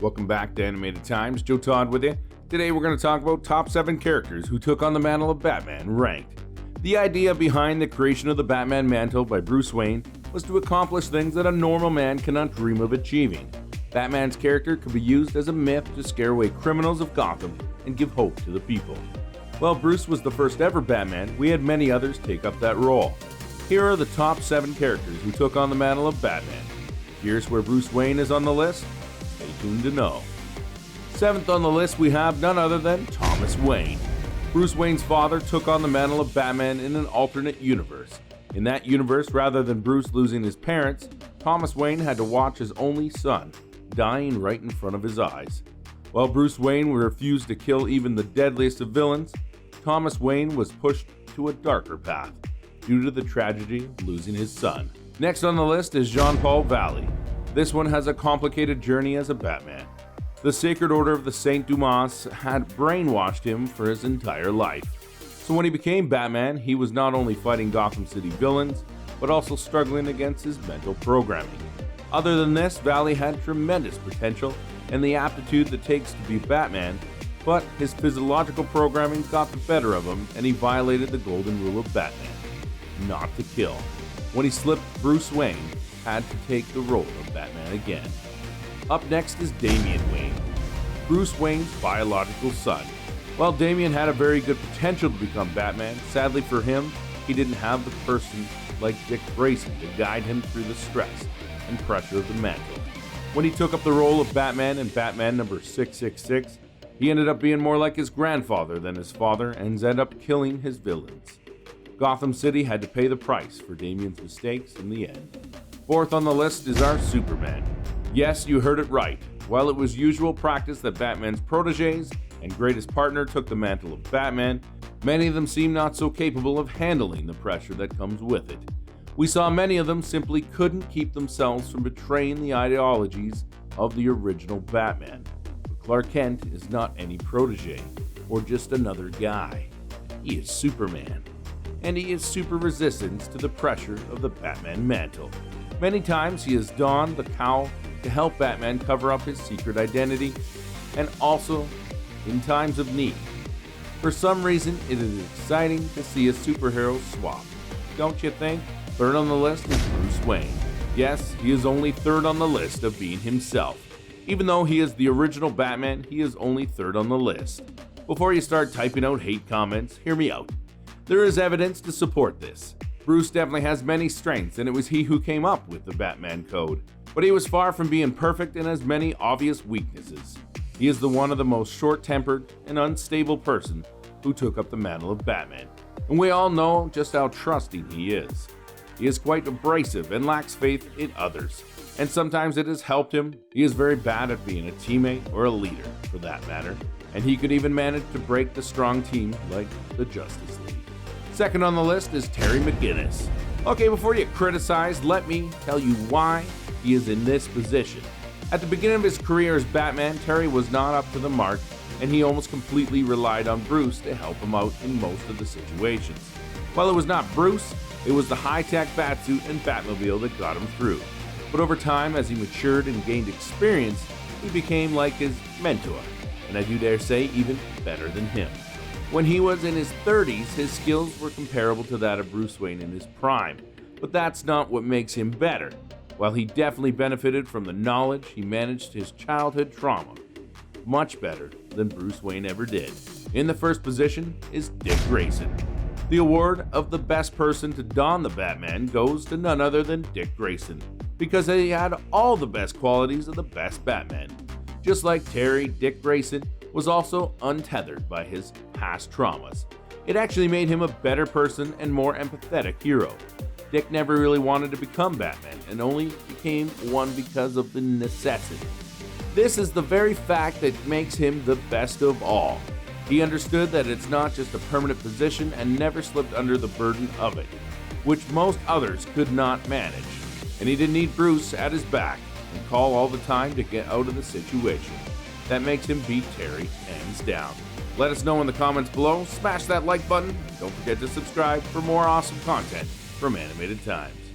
Welcome back to Animated Times. Joe Todd with you. Today we're going to talk about top 7 characters who took on the mantle of Batman ranked. The idea behind the creation of the Batman mantle by Bruce Wayne was to accomplish things that a normal man cannot dream of achieving. Batman's character could be used as a myth to scare away criminals of Gotham and give hope to the people. While Bruce was the first ever Batman, we had many others take up that role. Here are the top 7 characters who took on the mantle of Batman. Here's where Bruce Wayne is on the list. Stay tuned to know. 7th on the list we have none other than Thomas Wayne. Bruce Wayne's father took on the mantle of Batman in an alternate universe. In that universe, rather than Bruce losing his parents, Thomas Wayne had to watch his only son dying right in front of his eyes. While Bruce Wayne refused to kill even the deadliest of villains, Thomas Wayne was pushed to a darker path due to the tragedy of losing his son. Next on the list is Jean-Paul Valley. This one has a complicated journey as a Batman. The Sacred Order of the Saint Dumas had brainwashed him for his entire life. So when he became Batman, he was not only fighting Gotham City villains, but also struggling against his mental programming. Other than this, Valley had tremendous potential and the aptitude that takes to be Batman, but his physiological programming got the better of him and he violated the golden rule of Batman: not to kill. When he slipped, Bruce Wayne had to take the role of Batman again. Up next is Damian Wayne, Bruce Wayne's biological son. While Damian had a very good potential to become Batman, sadly for him, he didn't have the person like Dick Grayson to guide him through the stress and pressure of the mantle. When he took up the role of Batman in Batman number 666, he ended up being more like his grandfather than his father and ended up killing his villains. Gotham City had to pay the price for Damian's mistakes in the end. 4th on the list is our Superman. Yes, you heard it right. While it was usual practice that Batman's protégés and greatest partner took the mantle of Batman, many of them seem not so capable of handling the pressure that comes with it. We saw many of them simply couldn't keep themselves from betraying the ideologies of the original Batman. But Clark Kent is not any protégé or just another guy. He is Superman, and he is super resistant to the pressure of the Batman mantle. Many times he has donned the cowl to help Batman cover up his secret identity, and also in times of need. For some reason, it is exciting to see a superhero swap, don't you think? 3rd on the list is Bruce Wayne. Yes, he is only 3rd on the list of being himself. Even though he is the original Batman, he is only 3rd on the list. Before you start typing out hate comments, hear me out. There is evidence to support this. Bruce definitely has many strengths, and it was he who came up with the Batman Code. But he was far from being perfect and has many obvious weaknesses. He is the one of the most short-tempered and unstable person who took up the mantle of Batman. And we all know just how trusting he is. He is quite abrasive and lacks faith in others. And sometimes it has helped him. He is very bad at being a teammate or a leader, for that matter. And he could even manage to break the strong team like the Justice League. 2nd on the list is Terry McGinnis. Okay, before you criticize, let me tell you why he is in this position. At the beginning of his career as Batman, Terry was not up to the mark, and he almost completely relied on Bruce to help him out in most of the situations. While it was not Bruce, it was the high-tech Batsuit and Batmobile that got him through. But over time, as he matured and gained experience, he became like his mentor, and I do dare say even better than him. When he was in his 30s, his skills were comparable to that of Bruce Wayne in his prime, but that's not what makes him better. While he definitely benefited from the knowledge, he managed his childhood trauma much better than Bruce Wayne ever did. In the 1st position is Dick Grayson. The award of the best person to don the Batman goes to none other than Dick Grayson, because he had all the best qualities of the best Batman. Just like Terry, Dick Grayson was also untethered by his past traumas. It actually made him a better person and more empathetic hero. Dick never really wanted to become Batman and only became one because of the necessity. This is the very fact that makes him the best of all. He understood that it's not just a permanent position and never slipped under the burden of it, which most others could not manage. And he didn't need Bruce at his back and call all the time to get out of the situation. That makes him beat Terry hands down. Let us know in the comments below, smash that like button, don't forget to subscribe for more awesome content from Animated Times.